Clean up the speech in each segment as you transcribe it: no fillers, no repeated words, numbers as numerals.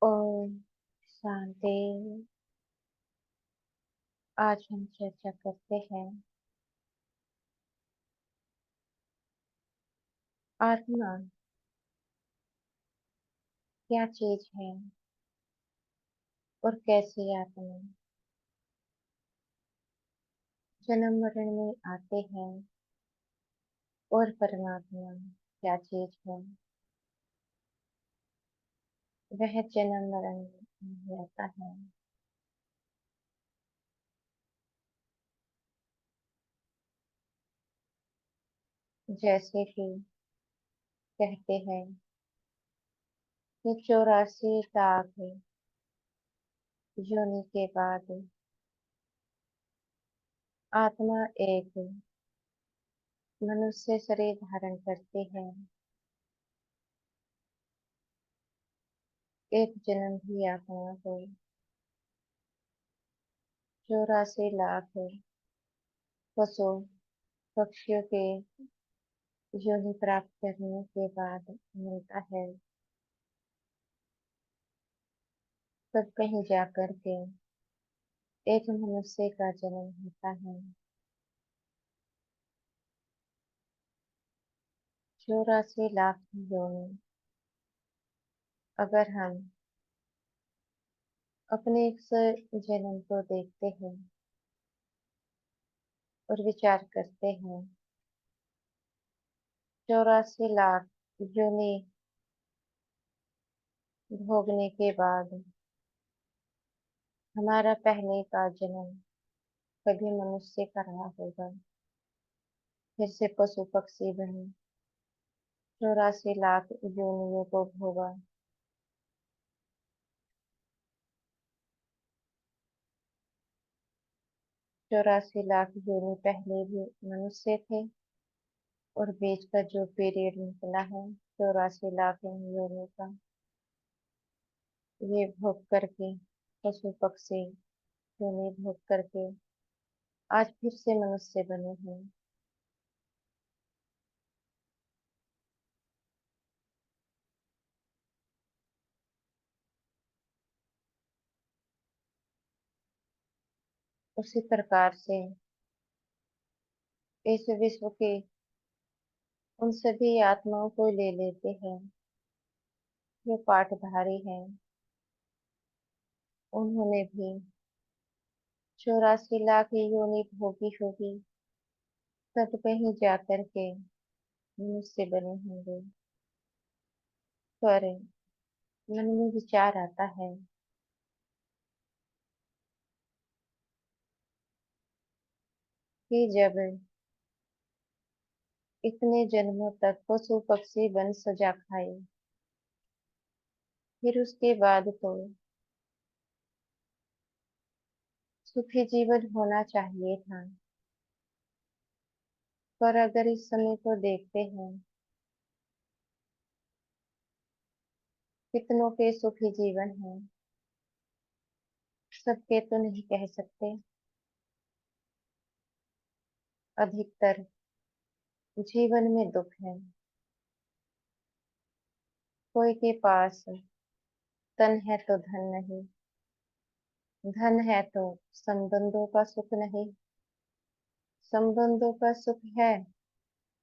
ओम शांति। आज हम चर्चा करते हैं आत्मा क्या चीज है और कैसे आत्मा जन्म मरण में आते हैं और परमात्मा क्या चीज है वह जन्म मरण में नहीं आता है। जैसे कि कहते हैं कि 84 लाख योनि के बाद आत्मा एक मनुष्य शरीर धारण करती है। एक जन्म भी आत्मा को 84 लाख पशु पक्षियों के योनि प्राप्त करने के बाद मिलता है। तब कहीं जाकर के एक मनुष्य का जन्म होता है। 84 लाख योनि अगर हम अपने इस जन्म को देखते हैं और विचार करते हैं, 84 लाख योनि भोगने के बाद हमारा पहले का जन्म कभी मनुष्य का रहा होगा, फिर से पशु पक्षी बने, 84 लाख योनियों को भोगा। 84 लाख योनि पहले भी मनुष्य थे और बीच का जो पीरियड निकला है 84 लाख योनि का, ये भोग करके पशु पक्षी योनि भोग करके आज फिर से मनुष्य बने हैं। उसी प्रकार से इस विश्व के उन सभी आत्माओं को ले लेते हैं जो पाठधारी हैं। उन्होंने भी 84 लाख योनि भोगी होगी, तब कहीं जाकर के मनुष्य बने होंगे। पर मन में विचार आता है कि जब इतने जन्मों तक पशु पक्षी वन सजा खाए, फिर उसके बाद तो सुखी जीवन होना चाहिए था। पर अगर इस समय को देखते हैं, कितनों के सुखी जीवन है, सबके तो नहीं कह सकते। अधिकतर जीवन में दुख है। कोई के पास तन है तो धन नहीं, धन है तो संबंधों का सुख नहीं, संबंधों का सुख है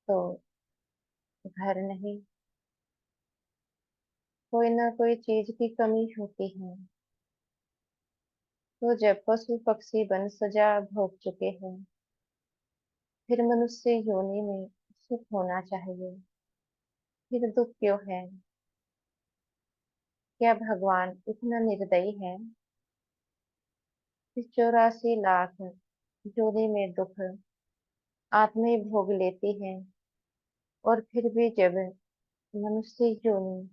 तो घर नहीं। कोई ना कोई चीज की कमी होती है। तो जब पशु पक्षी वन सजा भोग चुके हैं, फिर मनुष्य योनि में सुख होना चाहिए, फिर दुख क्यों है? क्या भगवान इतना निर्दयी है कि 84 लाख योनि में दुख आत्माएं भोग लेती हैं और फिर भी जब मनुष्य योनि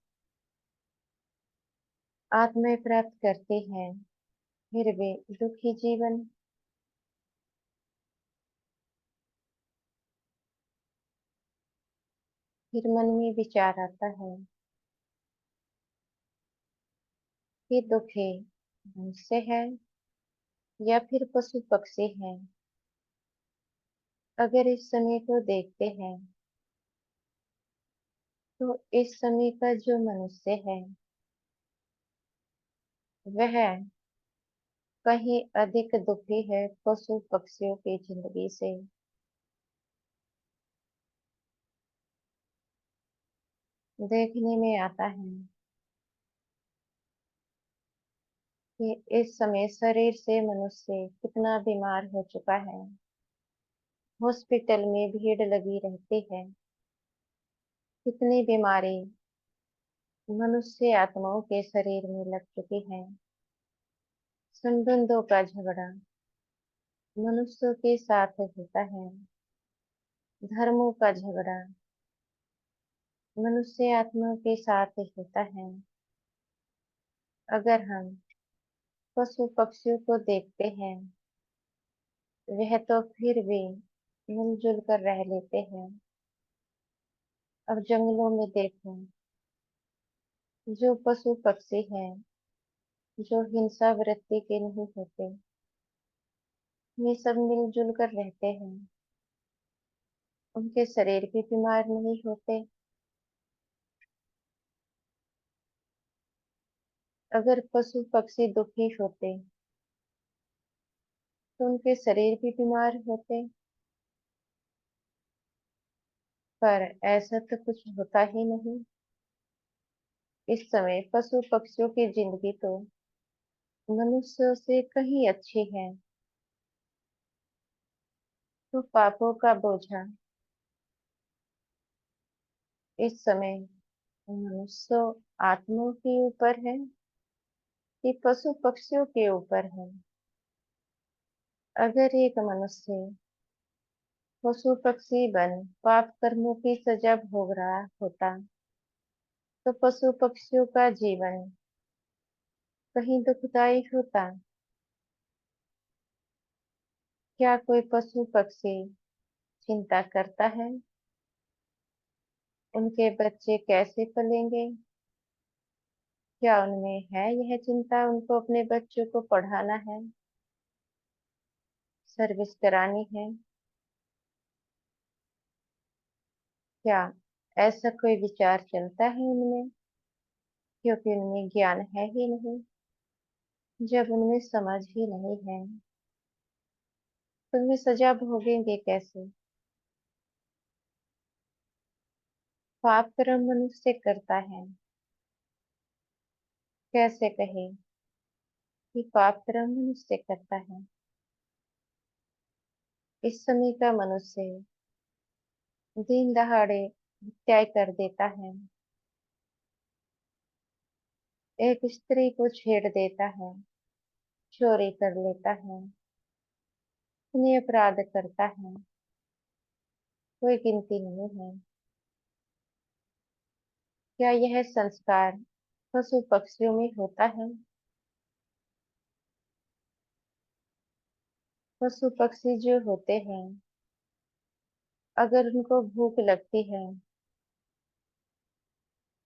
आत्माएं प्राप्त करती हैं, फिर भी दुखी जीवन? फिर मन में विचार आता है कि दुखी मनुष्य है या फिर पशु पक्षी है। अगर इस समय को देखते हैं तो इस समय का जो मनुष्य है वह कहीं अधिक दुखी है पशु पक्षियों की जिंदगी से। देखने में आता है कि इस समय शरीर से मनुष्य कितना बीमार हो चुका है। हॉस्पिटल में भीड़ लगी रहती है। कितनी बीमारी मनुष्य आत्माओं के शरीर में लग चुकी है। संबंधों का झगड़ा मनुष्यों के साथ होता है। धर्मों का झगड़ा मनुष्य आत्मा के साथ होता है। अगर हम पशु पक्षियों को देखते हैं, वह तो फिर भी मिलजुल कर रह लेते हैं। अब जंगलों में देखो, जो पशु पक्षी हैं, जो हिंसा वृत्ति के नहीं होते, वे सब मिलजुल कर रहते हैं। उनके शरीर भी बीमार नहीं होते। अगर पशु पक्षी दुखी होते, तो उनके शरीर भी बीमार होते। पर ऐसा तो कुछ होता ही नहीं। इस समय पशु पक्षियों की जिंदगी तो मनुष्यों से कहीं अच्छी है। तो पापों का बोझा इस समय मनुष्य आत्माओं के ऊपर है कि पशु पक्षियों के ऊपर है। अगर एक मनुष्य पशु पक्षी बन पाप कर्मों की सजा भोग रहा होता, तो पशु पक्षियों का जीवन कहीं दुखदाई होता। क्या कोई पशु पक्षी चिंता करता है उनके बच्चे कैसे पलेंगे? क्या उनमें है यह चिंता उनको अपने बच्चों को पढ़ाना है, सर्विस करानी है? क्या ऐसा कोई विचार चलता है उनमें? क्योंकि उनमें ज्ञान है ही नहीं। जब उनमें समझ ही नहीं है, तो उनमें सजा भोगेंगे कैसे? पाप कर्म मनुष्य करता है। कैसे कहे कि पाप कर्म मनुष्य करता है? इस समय का मनुष्य दिन दहाड़े हत्या कर देता है। एक स्त्री को छेड़ देता है, चोरी कर लेता है, इतने अपराध करता है, कोई गिनती नहीं है। क्या यह संस्कार पशु पक्षियों में होता है? पशु पक्षी जो होते हैं, अगर उनको भूख लगती है,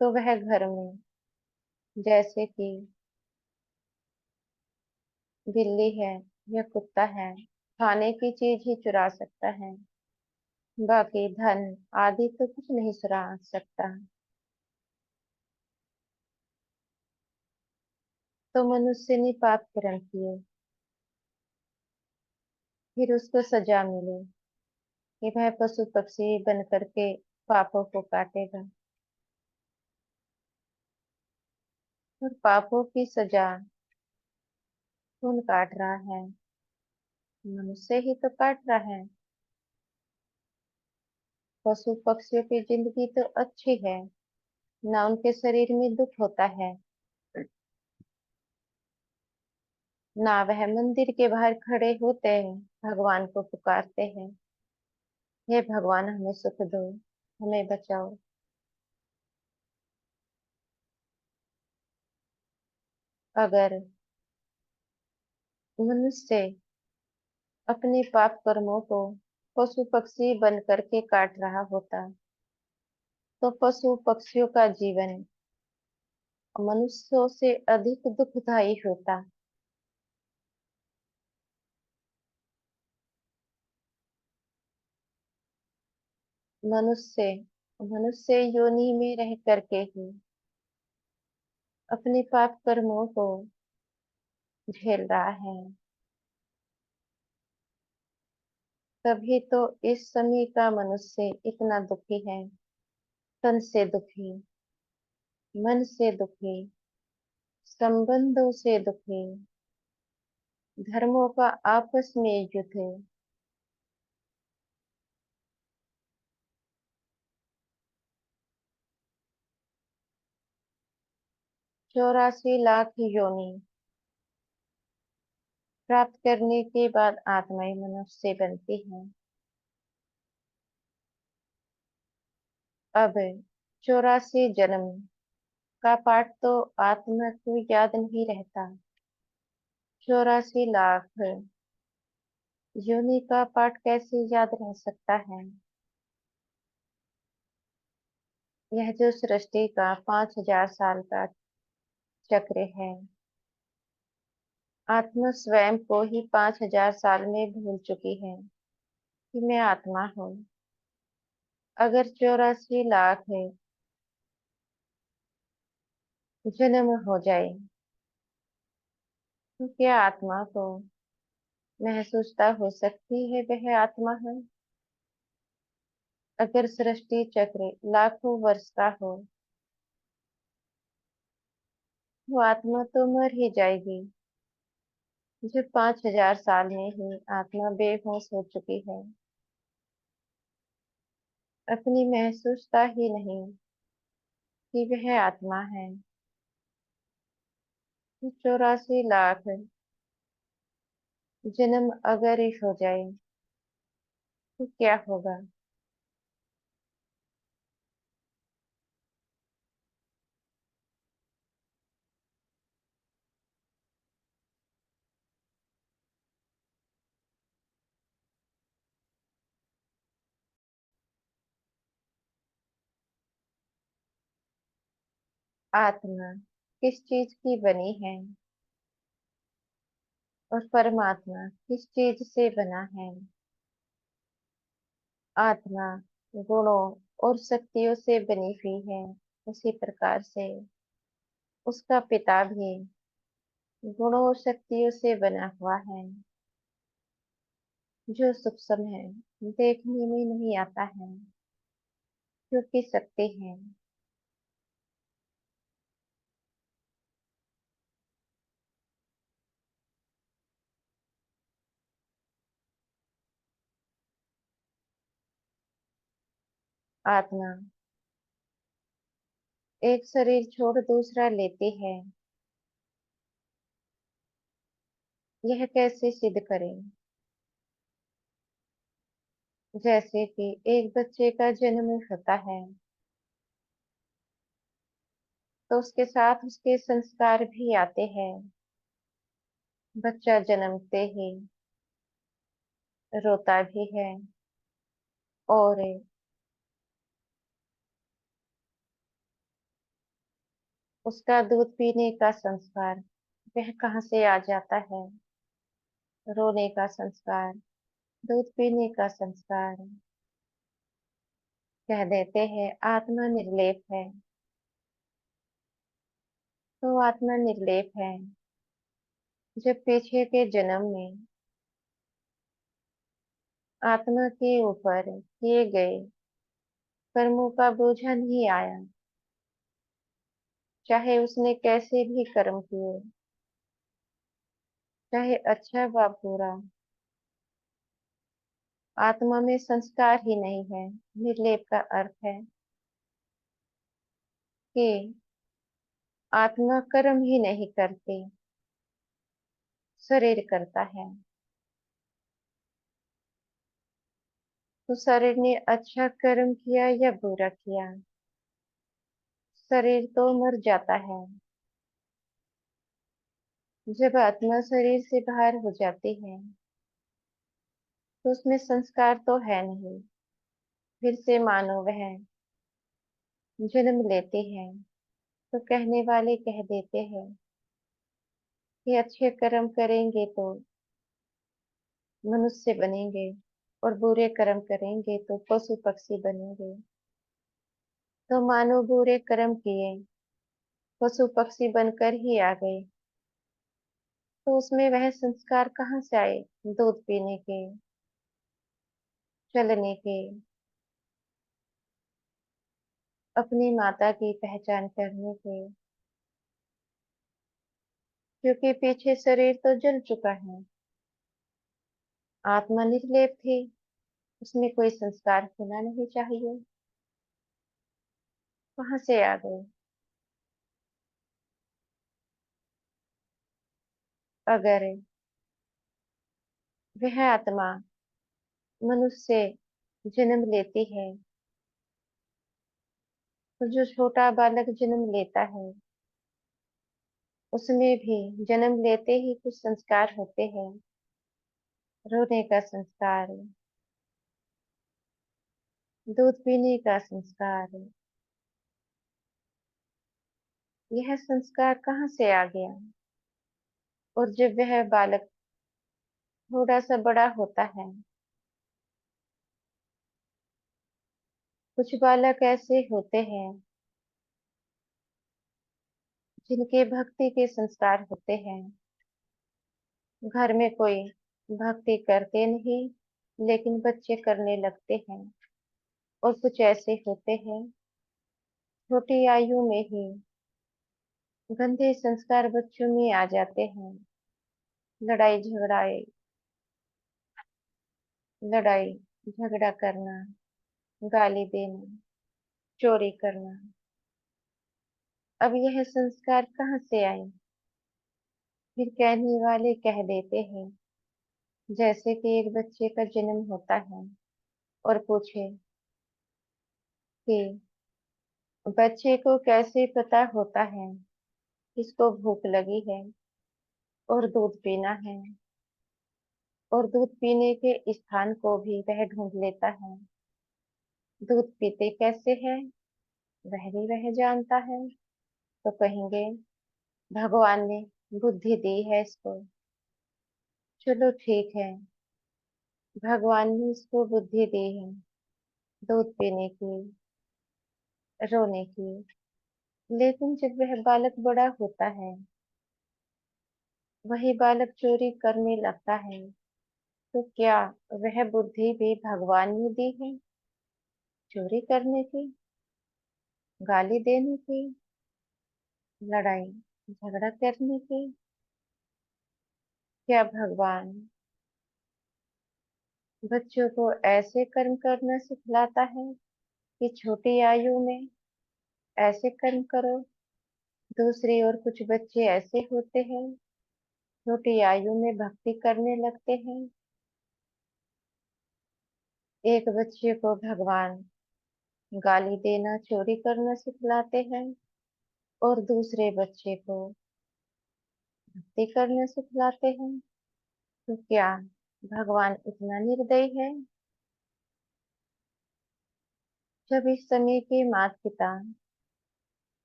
तो वह घर में, जैसे कि बिल्ली है या कुत्ता है, खाने की चीज ही चुरा सकता है। बाकी धन आदि तो कुछ नहीं चुरा सकता। तो मनुष्य ने पाप कर्म किए, फिर उसको सजा मिले कि वह पशु पक्षी बन करके पापों को काटेगा। और पापों की सजा कौन काट रहा है? मनुष्य ही तो काट रहा है। पशु पक्षियों की जिंदगी तो अच्छी है, ना उनके शरीर में दुख होता है, ना वह मंदिर के बाहर खड़े होते हैं, भगवान को पुकारते हैं, हे भगवान हमें सुख दो, हमें बचाओ। अगर मनुष्य अपने पाप कर्मों को पशु पक्षी बन करके काट रहा होता, तो पशु पक्षियों का जीवन मनुष्यों से अधिक दुखदायी होता। मनुष्य मनुष्य योनि में रह करके ही अपने पाप कर्मों को झेल रहा है। तभी तो इस समय का मनुष्य इतना दुखी है। तन से दुखी, मन से दुखी, संबंधों से दुखी, धर्मों का आपस में युद्ध। 84 लाख योनि प्राप्त करने के बाद आत्माएं मनुष्य बनती हैं। अब 84 जन्म का पाठ तो आत्मा को याद नहीं रहता। 84 लाख योनि का पाठ कैसे याद रह सकता है। यह जो सृष्टि का 5000 साल का चक्र है, आत्मा स्वयं को ही 5000 साल में भूल चुकी है कि मैं आत्मा हूँ। अगर 84 लाख जन्म हो जाए तो क्या आत्मा को महसूसता हो सकती है वह आत्मा है। अगर सृष्टि चक्र लाखों वर्ष का हो तो आत्मा तो मर ही जाएगी। जब 5000 साल में ही आत्मा बेहोश हो चुकी है, अपनी महसूसता ही नहीं कि वह आत्मा है। 84 लाख जन्म अगर ही हो जाए तो क्या होगा। आत्मा किस चीज की बनी है और परमात्मा किस चीज से बना है। आत्मा गुणों और शक्तियों से बनी हुई है, उसी प्रकार से उसका पिता भी गुणों और शक्तियों से बना हुआ है, जो सूक्ष्म है, देखने में नहीं आता है, क्योंकि शक्ति है। आत्मा एक शरीर छोड़ दूसरा लेती है, यह कैसे सिद्ध करें। जैसे कि एक बच्चे का जन्म होता है तो उसके साथ उसके संस्कार भी आते हैं। बच्चा जन्मते ही रोता भी है और उसका दूध पीने का संस्कार वह कहाँ से आ जाता है। रोने का संस्कार, दूध पीने का संस्कार। कह देते हैं आत्मा निर्लेप है, तो आत्मा निर्लेप है। जब पीछे के जन्म में आत्मा के ऊपर किए गए कर्मों का बोझा नहीं आया, चाहे उसने कैसे भी कर्म किए, चाहे अच्छा व बुरा, आत्मा में संस्कार ही नहीं है। निर्लेप का अर्थ है कि आत्मा कर्म ही नहीं करती, शरीर करता है। तो शरीर ने अच्छा कर्म किया या बुरा किया, शरीर तो मर जाता है। जब आत्मा शरीर से बाहर हो जाती है तो उसमें संस्कार तो है नहीं। फिर से मानो वह जन्म लेते हैं तो कहने वाले कह देते हैं कि अच्छे कर्म करेंगे तो मनुष्य बनेंगे और बुरे कर्म करेंगे तो पशु पक्षी बनेंगे। तो मानो बुरे कर्म किए, पशु पक्षी बनकर ही आ गए। तो उसमें वह संस्कार कहाँ से आए? दूध पीने के, चलने के, अपनी माता की पहचान करने के। क्योंकि पीछे शरीर तो जल चुका है, आत्मा निर्लेप थी, उसमें कोई संस्कार होना नहीं चाहिए। कहाँ से आ गए? अगर वह आत्मा मनुष्य जन्म लेती है, तो जो छोटा बालक जन्म लेता है, उसमें भी जन्म लेते ही कुछ संस्कार होते हैं। रोने का संस्कार, दूध पीने का संस्कार। यह संस्कार कहाँ से आ गया? और जब वह बालक थोड़ा सा बड़ा होता है, कुछ बालक ऐसे होते हैं जिनके भक्ति के संस्कार होते हैं। घर में कोई भक्ति करते नहीं, लेकिन बच्चे करने लगते हैं। और कुछ ऐसे होते हैं, छोटी आयु में ही गंदे संस्कार बच्चों में आ जाते हैं। लड़ाई झगड़ाए लड़ाई झगड़ा करना, गाली देना, चोरी करना। अब यह संस्कार कहाँ से आए? फिर कहने वाले कह देते हैं, जैसे कि एक बच्चे का जन्म होता है और पूछे कि बच्चे को कैसे पता होता है किसको भूख लगी है और दूध पीना है, और दूध पीने के स्थान को भी वह ढूंढ लेता है। दूध पीते कैसे हैं वह भी वह जानता है। तो कहेंगे भगवान ने बुद्धि दी है इसको। चलो ठीक है, भगवान ने इसको बुद्धि दी है दूध पीने की, रोने की। लेकिन जब वह बालक बड़ा होता है, वही बालक चोरी करने लगता है, तो क्या वह बुद्धि भी भगवान ने दी है चोरी करने की, गाली देने की, लड़ाई झगड़ा करने की? क्या भगवान बच्चों को ऐसे कर्म करना सिखलाता है कि छोटी आयु में ऐसे कर्म करो? दूसरी ओर कुछ बच्चे ऐसे होते हैं, छोटी आयु में भक्ति करने लगते हैं। एक बच्चे को भगवान गाली देना, चोरी करना सिखलाते हैं, और दूसरे बच्चे को भक्ति करना सिखलाते हैं। तो क्या भगवान इतना निर्दयी है? जब इस समय के माता पिता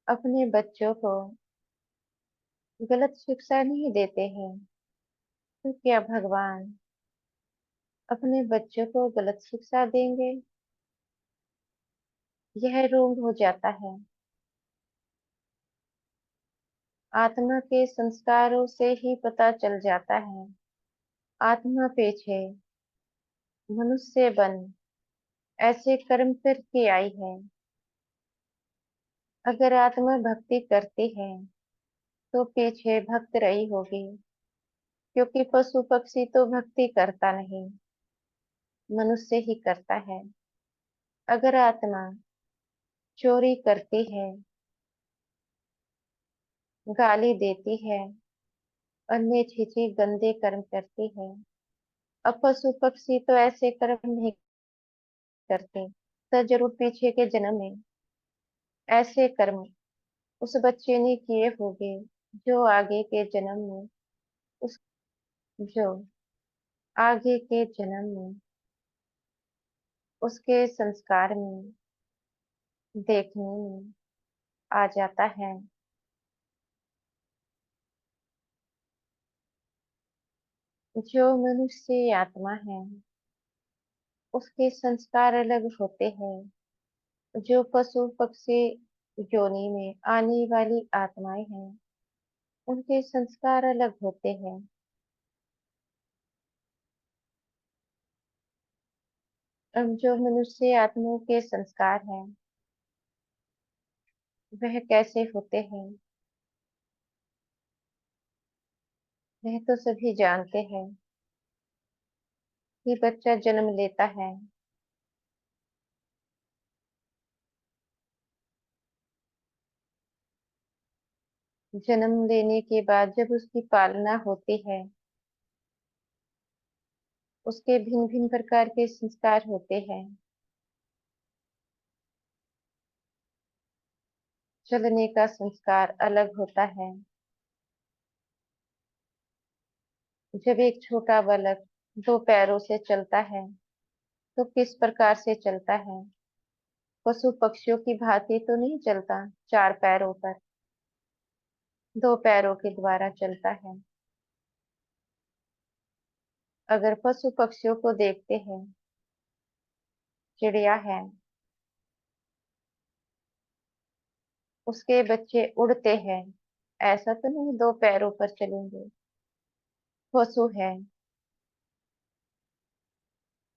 अपने बच्चों को गलत शिक्षा नहीं देते हैं, तो क्या भगवान अपने बच्चों को गलत शिक्षा देंगे? यह रोग हो जाता है। आत्मा के संस्कारों से ही पता चल जाता है। आत्मा पीछे मनुष्य बन ऐसे कर्म करके आई है। अगर आत्मा भक्ति करती है तो पीछे भक्त रही होगी, क्योंकि पशु पक्षी तो भक्ति करता नहीं, मनुष्य ही करता है। अगर आत्मा चोरी करती है, गाली देती है, अन्य छीछी गंदे कर्म करती है, अब पशु पक्षी तो ऐसे कर्म नहीं करते, तो जरूर पीछे के जन्म में ऐसे कर्म उस बच्चे ने किए होंगे, जो आगे के जन्म में उस जो आगे के जन्म में उसके संस्कार में देखने में आ जाता है। जो मनुष्य आत्मा है, उसके संस्कार अलग होते हैं। जो पशु पक्षी योनि में आने वाली आत्माएं हैं, उनके संस्कार अलग होते हैं। अब जो मनुष्य आत्माओं के संस्कार हैं, वह कैसे होते हैं, वह तो सभी जानते हैं कि बच्चा जन्म लेता है, जन्म लेने के बाद जब उसकी पालना होती है, उसके भिन्न भिन्न प्रकार के संस्कार होते हैं। चलने का संस्कार अलग होता है। जब एक छोटा बालक दो पैरों से चलता है, तो किस प्रकार से चलता है? पशु पक्षियों की भांति तो नहीं चलता, चार पैरों पर, दो पैरों के द्वारा चलता है। अगर पशु पक्षियों को देखते हैं, चिड़िया है, उसके बच्चे उड़ते हैं, ऐसा तो नहीं दो पैरों पर चलेंगे। पशु है,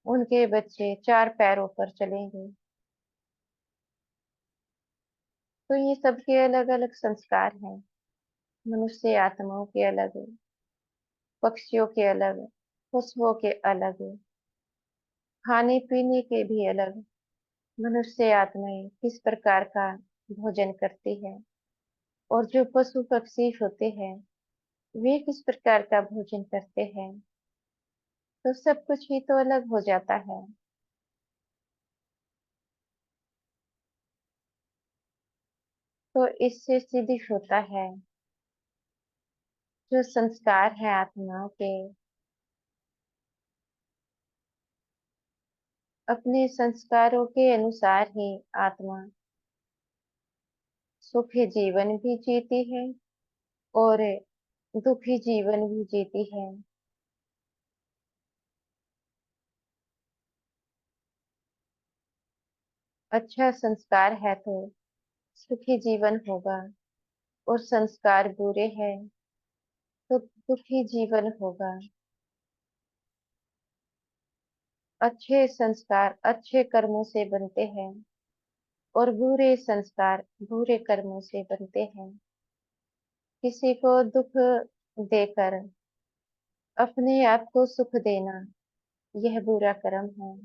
उनके बच्चे चार पैरों पर चलेंगे। तो ये सबके अलग अलग संस्कार हैं। मनुष्य आत्माओं के अलग, पक्षियों के अलग, पशुओं के अलग, खाने पीने के भी अलग। मनुष्य आत्माएं किस प्रकार का भोजन करती है, और जो पशु पक्षी होते हैं, वे किस प्रकार का भोजन करते हैं। तो सब कुछ ही तो अलग हो जाता है। तो इससे सिद्ध होता है, जो संस्कार है आत्माओं के, अपने संस्कारों के अनुसार ही आत्मा सुखी जीवन भी जीती है और दुखी जीवन भी जीती है। अच्छा संस्कार है तो सुखी जीवन होगा, और संस्कार बुरे हैं तो दुखी जीवन होगा। अच्छे संस्कार अच्छे कर्मों से बनते हैं, और बुरे संस्कार बुरे कर्मों से बनते हैं। किसी को दुख देकर अपने आप को सुख देना, यह बुरा कर्म है।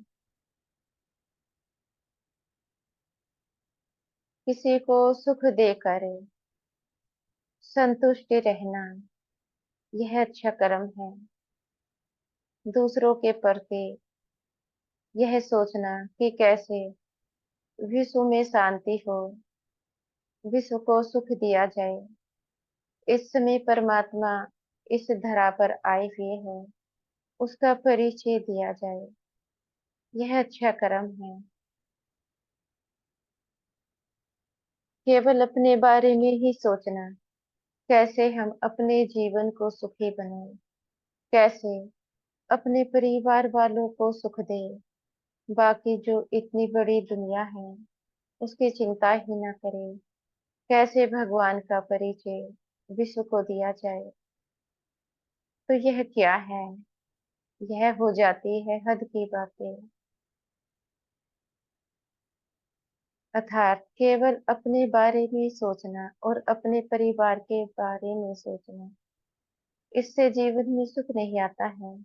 किसी को सुख देकर संतुष्ट रहना, यह अच्छा कर्म है। दूसरों के प्रति यह सोचना कि कैसे विश्व में शांति हो, विश्व को सुख दिया जाए। इस समय परमात्मा इस धरा पर आए हुए हैं, उसका परिचय दिया जाए, यह अच्छा कर्म है। केवल अपने बारे में ही सोचना, कैसे हम अपने जीवन को सुखी बनाए, कैसे अपने परिवार वालों को सुख दे, बाकी जो इतनी बड़ी दुनिया है उसकी चिंता ही ना करें। कैसे भगवान का परिचय विश्व को दिया जाए। तो यह क्या है? यह हो जाती है हद की बातें। अर्थात केवल अपने बारे में सोचना और अपने परिवार के बारे में सोचना, इससे जीवन में सुख नहीं आता है।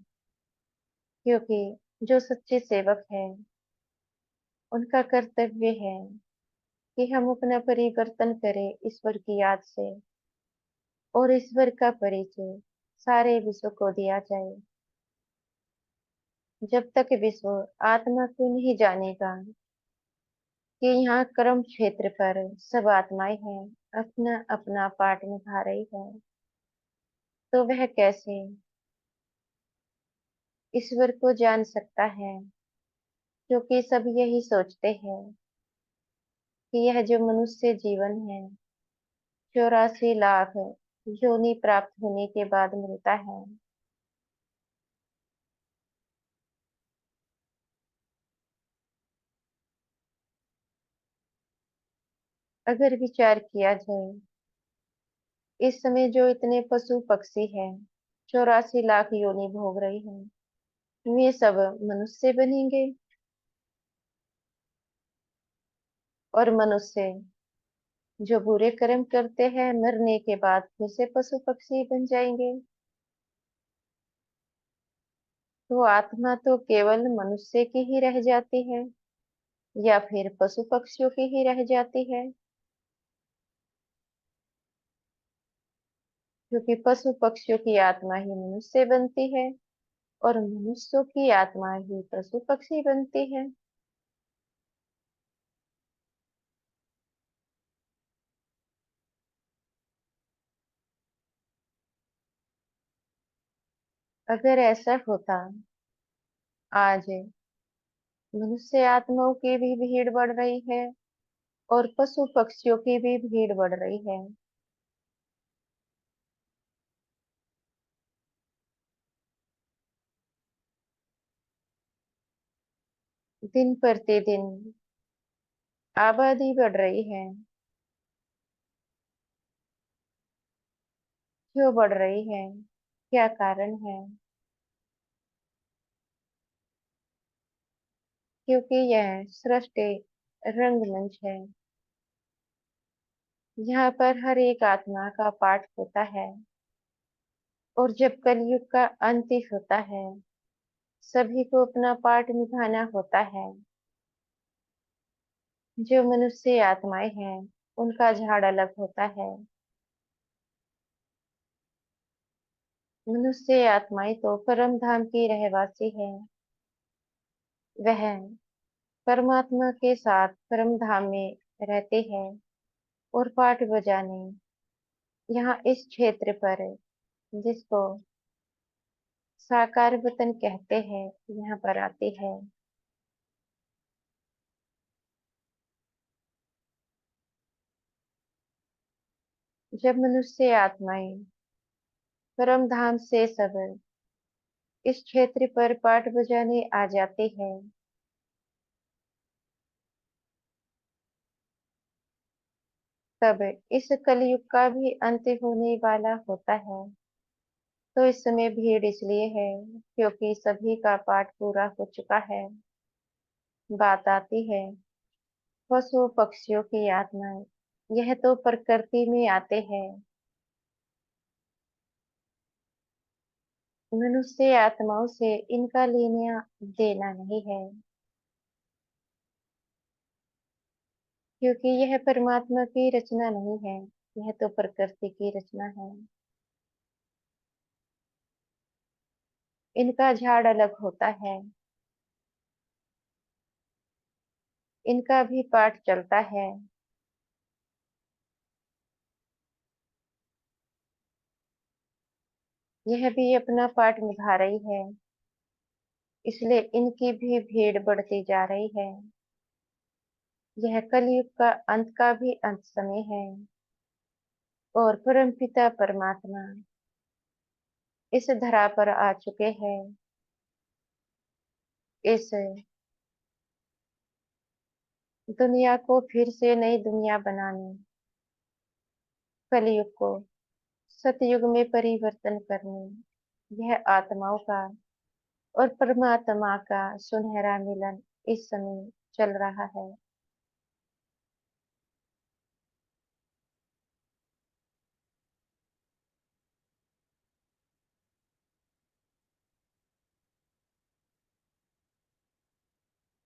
क्योंकि जो सच्चे सेवक हैं, उनका कर्तव्य है कि हम अपना परिवर्तन करें ईश्वर की याद से, और ईश्वर का परिचय सारे विश्व को दिया जाए। जब तक विश्व आत्मा को नहीं जानेगा कि यहाँ कर्म क्षेत्र पर सब आत्माएं हैं, अपना अपना पाठ निभा रही है, तो वह कैसे ईश्वर को जान सकता है? क्योंकि सब यही सोचते हैं कि यह जो मनुष्य जीवन है, 84 लाख योनि प्राप्त होने के बाद मिलता है। अगर विचार किया जाए, इस समय जो इतने पशु पक्षी हैं, 84 लाख योनि भोग रही हैं, वे सब मनुष्य बनेंगे। और मनुष्य जो बुरे कर्म करते हैं, मरने के बाद फिर से पशु पक्षी बन जाएंगे। तो आत्मा तो केवल मनुष्य की ही रह जाती है या फिर पशु पक्षियों की ही रह जाती है? क्योंकि पशु पक्षियों की आत्मा ही मनुष्य बनती है और मनुष्यों की आत्मा ही पशु पक्षी बनती है। अगर ऐसा होता, आज मनुष्य आत्माओं की भी भीड़ बढ़ रही है और पशु पक्षियों की भी भीड़ बढ़ रही है। दिन प्रतिदिन आबादी बढ़ रही है। क्यों बढ़ रही है? क्या कारण है? क्योंकि यह सृष्टि रंगमंच है। यहाँ पर हर एक आत्मा का पाठ होता है और जब कलयुग का अंत होता है, सभी को अपना पाठ निभाना होता है। जो मनुष्य आत्माएं हैं, उनका झाड़ अलग होता है। मनुष्य आत्माएं तो परम धाम की रहवासी है। वह परमात्मा के साथ परम धाम में रहते हैं और पाठ बजाने यहाँ इस क्षेत्र पर, जिसको साकार वतन कहते हैं, यहाँ पर आते हैं। जब मनुष्य आत्माएं परम धाम से सब इस क्षेत्र पर पाठ बजाने आ जाते हैं, तब इस कलयुग का भी अंत होने वाला होता है। तो इस समय भीड़ इसलिए है क्योंकि सभी का पाठ पूरा हो चुका है। बात आती है पशु पक्षियों की आत्माएं, यह तो प्रकृति में आते हैं। मनुष्य आत्माओं से इनका लेना देना नहीं है, क्योंकि यह परमात्मा की रचना नहीं है, यह तो प्रकृति की रचना है। इनका झाड़ अलग होता है, इनका भी पाठ चलता है। यह भी अपना पाठ निभा रही है, इसलिए इनकी भी भीड़ बढ़ती जा रही है। यह कलयुग का अंत का भी अंत समय है और परमपिता परमात्मा इस धरा पर आ चुके हैं। इस दुनिया को फिर से नई दुनिया बनाने, कलयुग को सतयुग में परिवर्तन करने, यह आत्माओं का और परमात्मा का सुनहरा मिलन इस समय चल रहा है।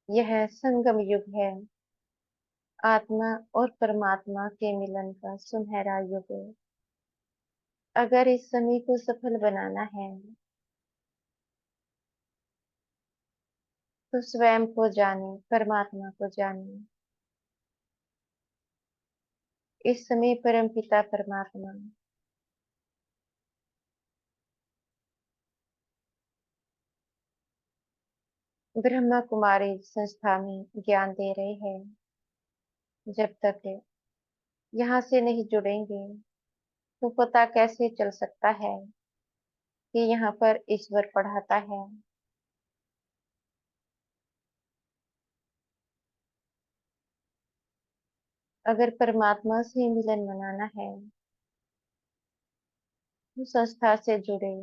यह संगम युग है, आत्मा और परमात्मा के मिलन का सुनहरा युग। अगर इस समय को सफल बनाना है, तो स्वयं को जाने, परमात्मा को जाने। इस समय परम पिता परमात्मा ब्रह्मा कुमारी संस्था में ज्ञान दे रहे हैं। जब तक यहाँ से नहीं जुड़ेंगे, तो पता कैसे चल सकता है कि यहाँ पर ईश्वर पढ़ाता है? अगर परमात्मा से मिलन मनाना है, उस संस्था से जुड़े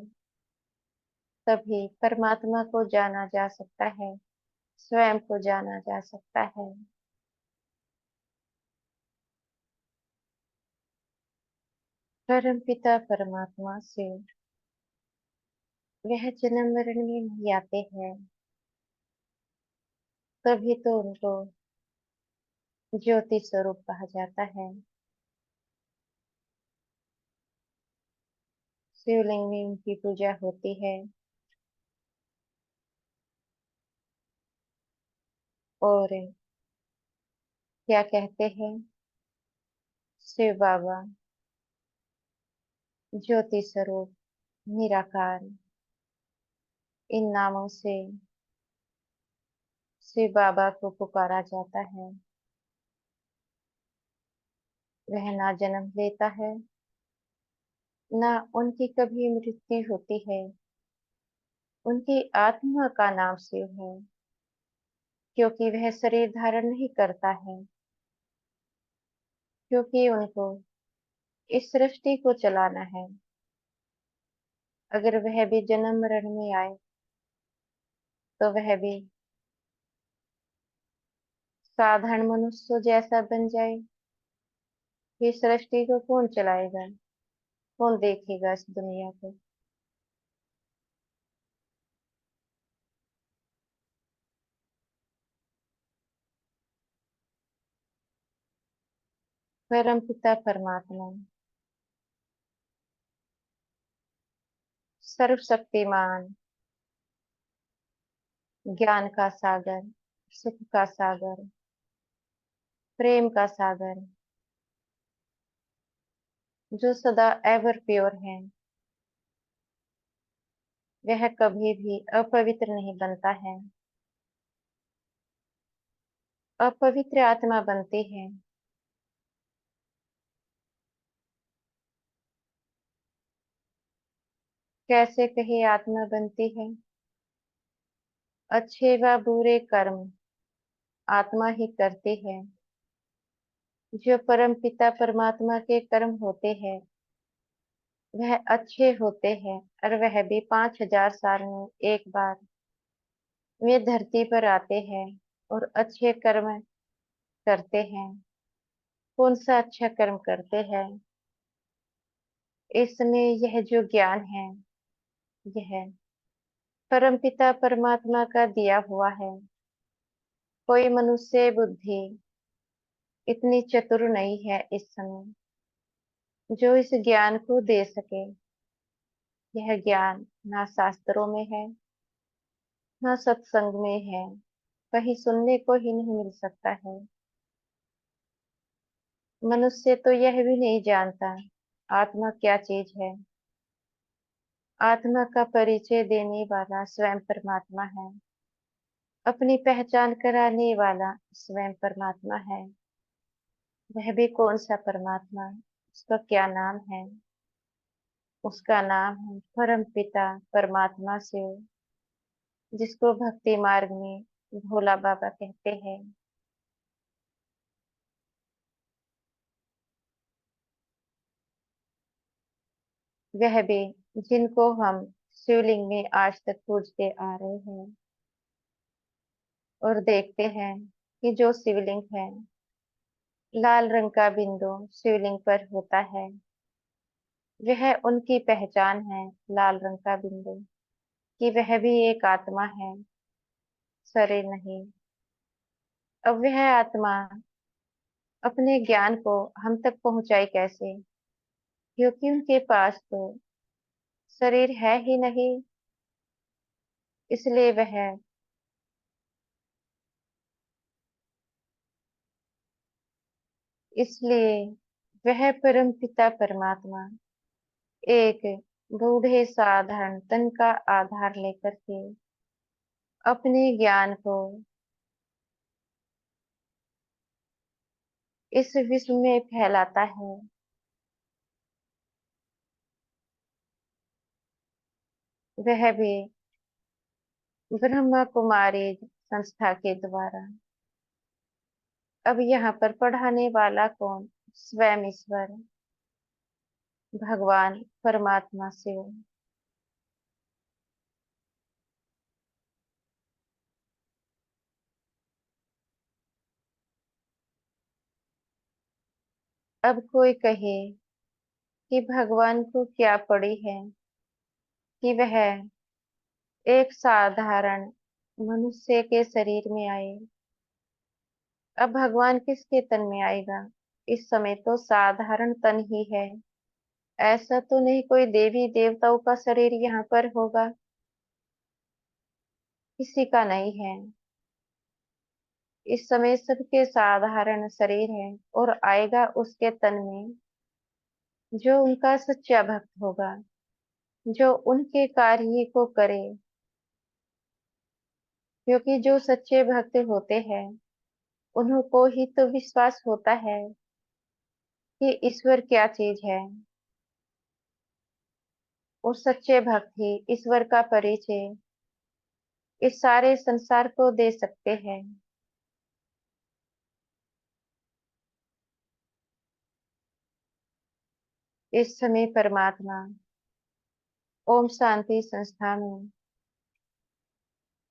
तभी परमात्मा को जाना जा सकता है, स्वयं को जाना जा सकता है। परमपिता परमात्मा से वह जन्म मरण में नहीं आते हैं, तभी तो उनको ज्योति स्वरूप कहा जाता है। शिवलिंग में उनकी पूजा होती है और क्या कहते हैं, शिव बाबा ज्योति स्वरूप, निराकार, इन नामों से शिव बाबा को पुकारा जाता है। वह ना जन्म लेता है, ना उनकी कभी मृत्यु होती है। उनकी आत्मा का नाम शिव है, क्योंकि वह शरीर धारण नहीं करता है, क्योंकि उनको इस सृष्टि को चलाना है। अगर वह भी जन्म मरण में आए तो वह भी साधारण मनुष्य जैसा बन जाए। फिर सृष्टि को कौन चलाएगा, कौन देखेगा इस दुनिया को। परम पिता परमात्मा सर्वशक्तिमान, ज्ञान का सागर, सुख का सागर, प्रेम का सागर, जो सदा एवर प्योर है, वह कभी भी अपवित्र नहीं बनता है। अपवित्र आत्मा बनती है। कैसे कही आत्मा बनती है? अच्छे व बुरे कर्म आत्मा ही करती है। जो परम पिता परमात्मा के कर्म होते हैं वह अच्छे होते हैं, और वह भी 5000 साल में एक बार वे धरती पर आते हैं और अच्छे कर्म करते हैं। कौन सा अच्छा कर्म करते हैं? इसमें यह जो ज्ञान है, यह परमपिता परमात्मा का दिया हुआ है। कोई मनुष्य बुद्धि इतनी चतुर नहीं है इस समय जो इस ज्ञान को दे सके। यह ज्ञान ना शास्त्रों में है, ना सत्संग में है, कहीं सुनने को ही नहीं मिल सकता है। मनुष्य तो यह भी नहीं जानता आत्मा क्या चीज है। आत्मा का परिचय देने वाला स्वयं परमात्मा है। अपनी पहचान कराने वाला स्वयं परमात्मा है। वह भी कौन सा परमात्मा, उसका क्या नाम है? उसका नाम है परम पिता परमात्मा शिव, जिसको भक्ति मार्ग में भोला बाबा कहते हैं। वह भी जिनको हम शिवलिंग में आज तक पूजते आ रहे हैं और देखते हैं कि जो शिवलिंग है, लाल रंग का बिंदु शिवलिंग पर होता है, वह उनकी पहचान है। लाल रंग का बिंदु कि वह भी एक आत्मा है, शरीर नहीं। अब वह आत्मा अपने ज्ञान को हम तक पहुंचाई कैसे? क्योंकि उनके पास तो शरीर है ही नहीं, इसलिए इसलिए वह परम पिता परमात्मा एक बूढ़े साधारण तन का आधार लेकर के अपने ज्ञान को इस विश्व में फैलाता है। वह भी ब्रह्मा कुमारी संस्था के द्वारा। अब यहाँ पर पढ़ाने वाला कौन? स्वयं ईश्वर। भगवान परमात्मा से हो। अब कोई कहे कि भगवान को क्या पड़ी है कि वह एक साधारण मनुष्य के शरीर में आए। अब भगवान किसके तन में आएगा? इस समय तो साधारण तन ही है। ऐसा तो नहीं कोई देवी देवताओं का शरीर यहाँ पर होगा, किसी का नहीं है। इस समय सबके साधारण शरीर है और आएगा उसके तन में जो उनका सच्चा भक्त होगा, जो उनके कार्य को करे। क्योंकि जो सच्चे भक्त होते हैं उनको ही तो विश्वास होता है कि ईश्वर क्या चीज है, और सच्चे भक्त ही ईश्वर का परिचय इस सारे संसार को दे सकते हैं। इस समय परमात्मा ओम शांति संस्था में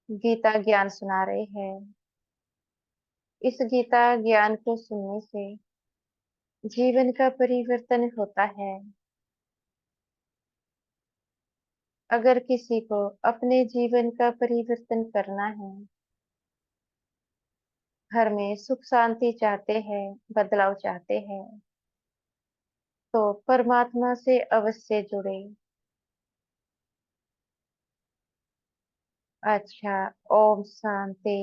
गीता ज्ञान सुना रहे हैं। इस गीता ज्ञान को सुनने से जीवन का परिवर्तन होता है। अगर किसी को अपने जीवन का परिवर्तन करना है, घर में सुख शांति चाहते हैं, बदलाव चाहते हैं, तो परमात्मा से अवश्य जुड़े। अच्छा, ओम शांति।